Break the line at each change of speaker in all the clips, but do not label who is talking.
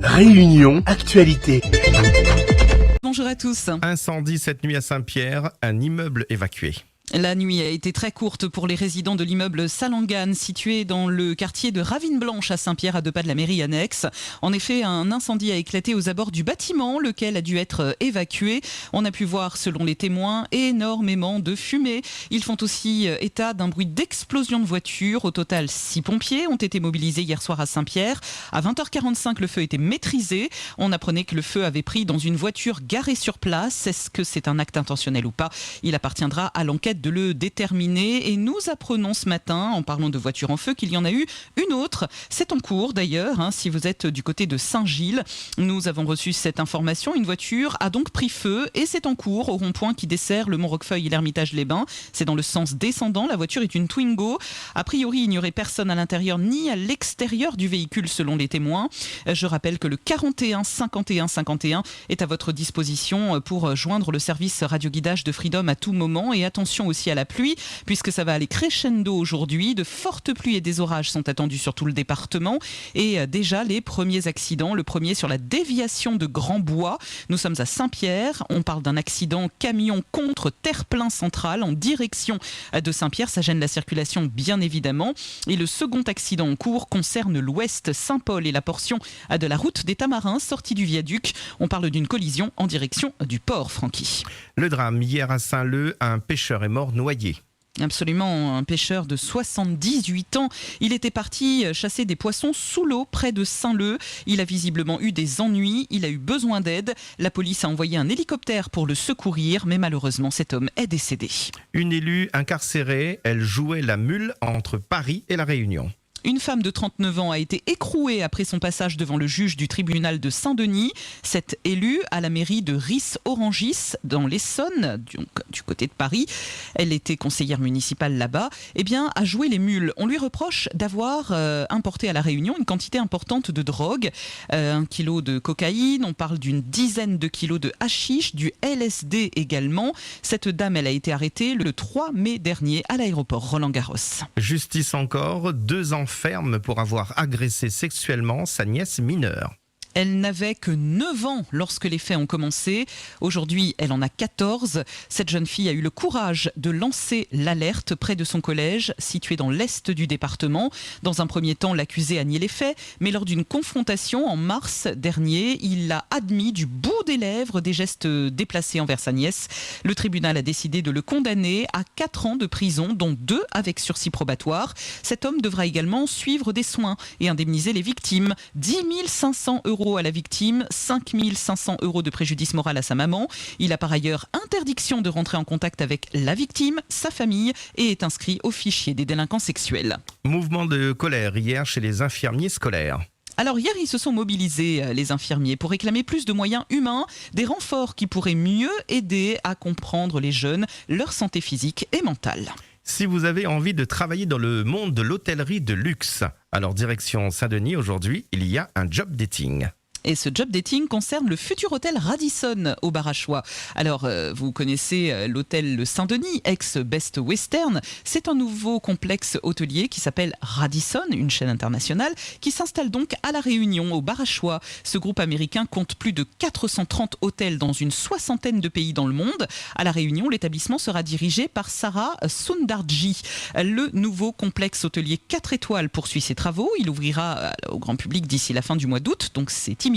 Réunion Actualité.
Bonjour à tous.
Incendie cette nuit à Saint-Pierre, un immeuble évacué.
La nuit a été très courte pour les résidents de l'immeuble Salangan, situé dans le quartier de Ravine-Blanche à Saint-Pierre, à 2 pas de la mairie annexe. En effet, un incendie a éclaté aux abords du bâtiment, lequel a dû être évacué. On a pu voir, selon les témoins, énormément de fumée. Ils font aussi état d'un bruit d'explosion de voiture. Au total, 6 pompiers ont été mobilisés hier soir à Saint-Pierre. À 20h45, le feu était maîtrisé. On apprenait que le feu avait pris dans une voiture garée sur place. Est-ce que c'est un acte intentionnel ou pas ? Il appartiendra à l'enquête de le déterminer. Et nous apprenons ce matin, en parlant de voitures en feu, qu'il y en a eu une autre. C'est en cours d'ailleurs, si vous êtes du côté de Saint-Gilles. Nous avons reçu cette information. Une voiture a donc pris feu et c'est en cours au rond-point qui dessert le Mont-Roquefeuille et l'Hermitage-les-Bains. C'est dans le sens descendant. La voiture est une Twingo. A priori, il n'y aurait personne à l'intérieur ni à l'extérieur du véhicule selon les témoins. Je rappelle que le 41 51 51 est à votre disposition pour joindre le service radioguidage de Freedom à tout moment. Et attention aussi à la pluie, puisque ça va aller crescendo aujourd'hui. De fortes pluies et des orages sont attendus sur tout le département. Et déjà, les premiers accidents. Le premier sur la déviation de Grand-Bois. Nous sommes à Saint-Pierre. On parle d'un accident camion contre terre-plein central en direction de Saint-Pierre. Ça gêne la circulation, bien évidemment. Et le second accident en cours concerne l'ouest Saint-Paul et la portion de la route des Tamarins, sortie du viaduc. On parle d'une collision en direction du port, Francky.
Le drame, hier à Saint-Leu, un pêcheur est mort noyé.
Absolument, un pêcheur de 78 ans. Il était parti chasser des poissons sous l'eau près de Saint-Leu. Il a visiblement eu des ennuis, il a eu besoin d'aide. La police a envoyé un hélicoptère pour le secourir, mais malheureusement cet homme est décédé.
Une élue incarcérée, elle jouait la mule entre Paris et La Réunion.
Une femme de 39 ans a été écrouée après son passage devant le juge du tribunal de Saint-Denis. Cette élue à la mairie de Ris-Orangis, dans l'Essonne, du côté de Paris, elle était conseillère municipale là-bas, a joué les mules. On lui reproche d'avoir importé à La Réunion une quantité importante de drogue, 1 kilo de cocaïne, on parle d'une dizaine de kilos de hashish, du LSD également. Cette dame, elle a été arrêtée le 3 mai dernier à l'aéroport Roland-Garros.
Justice encore, 2 ans ferme pour avoir agressé sexuellement sa nièce mineure.
Elle n'avait que 9 ans lorsque les faits ont commencé. Aujourd'hui, elle en a 14. Cette jeune fille a eu le courage de lancer l'alerte près de son collège, situé dans l'est du département. Dans un premier temps, l'accusé a nié les faits, mais lors d'une confrontation en mars dernier, il a admis du bout des lèvres des gestes déplacés envers sa nièce. Le tribunal a décidé de le condamner à 4 ans de prison, dont 2 avec sursis probatoire. Cet homme devra également suivre des soins et indemniser les victimes. 10 500 € à la victime, 5 500 € de préjudice moral à sa maman. Il a par ailleurs interdiction de rentrer en contact avec la victime, sa famille et est inscrit au fichier des délinquants sexuels.
Mouvement de colère hier chez les infirmiers scolaires.
Alors hier, ils se sont mobilisés, les infirmiers, pour réclamer plus de moyens humains, des renforts qui pourraient mieux aider à comprendre les jeunes, leur santé physique et mentale.
Si vous avez envie de travailler dans le monde de l'hôtellerie de luxe, alors direction Saint-Denis, aujourd'hui, il y a un job dating.
Et ce job dating concerne le futur hôtel Radisson au Barachois. Alors, vous connaissez l'hôtel Le Saint-Denis, ex-Best Western. C'est un nouveau complexe hôtelier qui s'appelle Radisson, une chaîne internationale, qui s'installe donc à La Réunion, au Barachois. Ce groupe américain compte plus de 430 hôtels dans une 60aine de pays dans le monde. À La Réunion, l'établissement sera dirigé par Sarah Sundarji. Le nouveau complexe hôtelier 4 étoiles poursuit ses travaux. Il ouvrira au grand public d'ici la fin du mois d'août, donc c'est imminent.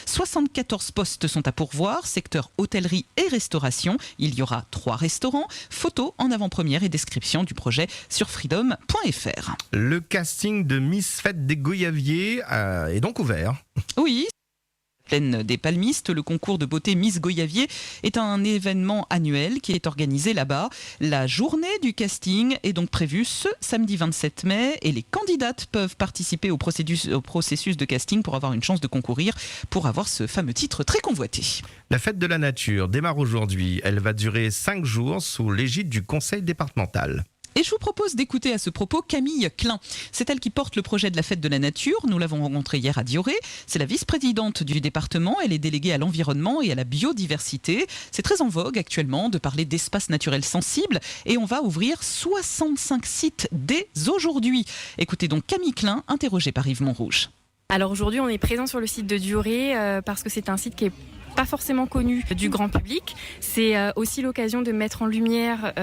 74 postes sont à pourvoir, secteur hôtellerie et restauration. Il y aura 3 restaurants. Photos en avant-première et description du projet sur freedom.fr.
Le casting de Miss Fête des Goyaviers est donc ouvert.
Oui. Plaine des Palmistes, le concours de beauté Miss Goyavier est un événement annuel qui est organisé là-bas. La journée du casting est donc prévue ce samedi 27 mai et les candidates peuvent participer au processus de casting pour avoir une chance de concourir pour avoir ce fameux titre très convoité.
La fête de la nature démarre aujourd'hui. Elle va durer 5 jours sous l'égide du conseil départemental.
Et je vous propose d'écouter à ce propos Camille Klein. C'est elle qui porte le projet de la fête de la nature. Nous l'avons rencontrée hier à Dioré. C'est la vice-présidente du département. Elle est déléguée à l'environnement et à la biodiversité. C'est très en vogue actuellement de parler d'espaces naturels sensibles. Et on va ouvrir 65 sites dès aujourd'hui. Écoutez donc Camille Klein, interrogée par Yves Montrouge.
Alors aujourd'hui, on est présent sur le site de Dioré parce que c'est un site qui est pas forcément connu du grand public. C'est aussi l'occasion de mettre en lumière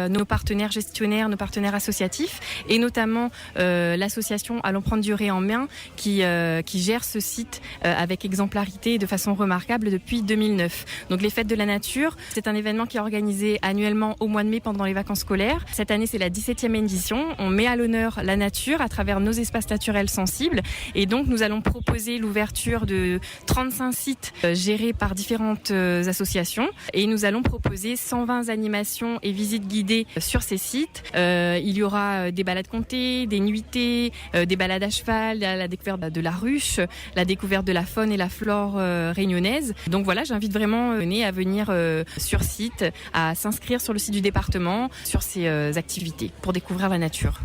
nos partenaires gestionnaires, nos partenaires associatifs et notamment l'association Allons prendre Dioré en main qui gère ce site avec exemplarité et de façon remarquable depuis 2009. Donc les Fêtes de la Nature, c'est un événement qui est organisé annuellement au mois de mai pendant les vacances scolaires. Cette année, c'est la 17e édition. On met à l'honneur la nature à travers nos espaces naturels sensibles et donc nous allons proposer l'ouverture de 35 sites gérés par différentes associations et nous allons proposer 120 animations et visites guidées sur ces sites. Il y aura des balades comptées, des nuitées, des balades à cheval, la découverte de la ruche, la découverte de la faune et la flore réunionnaise. Donc voilà, j'invite vraiment à venir sur site, à s'inscrire sur le site du département sur ces activités pour découvrir la nature.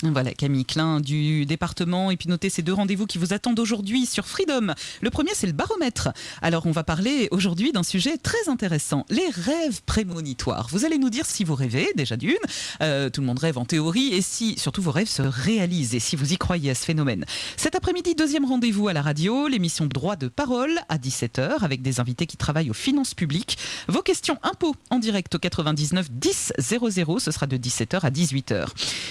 Voilà, Camille Klein du département. Et puis notez ces 2 rendez-vous qui vous attendent aujourd'hui sur Freedom. Le premier, c'est le baromètre. Alors, on va parler aujourd'hui d'un sujet très intéressant, les rêves prémonitoires. Vous allez nous dire si vous rêvez, déjà d'une. Tout le monde rêve en théorie. Et si, surtout, vos rêves se réalisent et si vous y croyez à ce phénomène. Cet après-midi, 2e rendez-vous à la radio, l'émission Droit de parole à 17h avec des invités qui travaillent aux finances publiques. Vos questions impôts en direct au 99 10 00. Ce sera de 17h à 18h.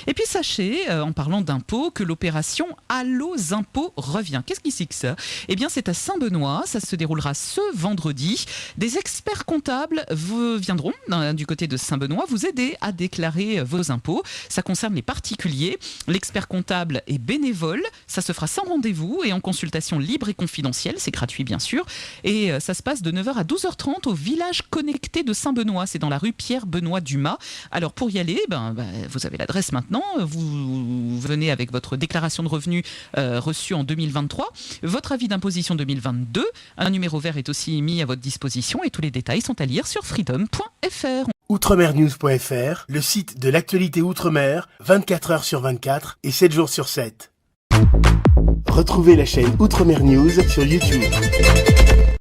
Et puis, sachez, en parlant d'impôts, que l'opération Allo Impôts revient. Qu'est-ce qui c'est que ça ? Eh bien, c'est à Saint-Benoît. Ça se déroulera ce vendredi. Des experts comptables viendront du côté de Saint-Benoît vous aider à déclarer vos impôts. Ça concerne les particuliers. L'expert comptable est bénévole. Ça se fera sans rendez-vous et en consultation libre et confidentielle. C'est gratuit, bien sûr. Et ça se passe de 9h à 12h30 au village connecté de Saint-Benoît. C'est dans la rue Pierre-Benoît-Dumas. Alors, pour y aller, vous avez l'adresse maintenant. Vous venez avec votre déclaration de revenus reçue en 2023, votre avis d'imposition 2022. Un numéro vert est aussi mis à votre disposition et tous les détails sont à lire sur freedom.fr.
Outremernews.fr, le site de l'actualité Outre-mer, 24h sur 24 et 7 jours sur 7. Retrouvez la chaîne Outremer News sur YouTube.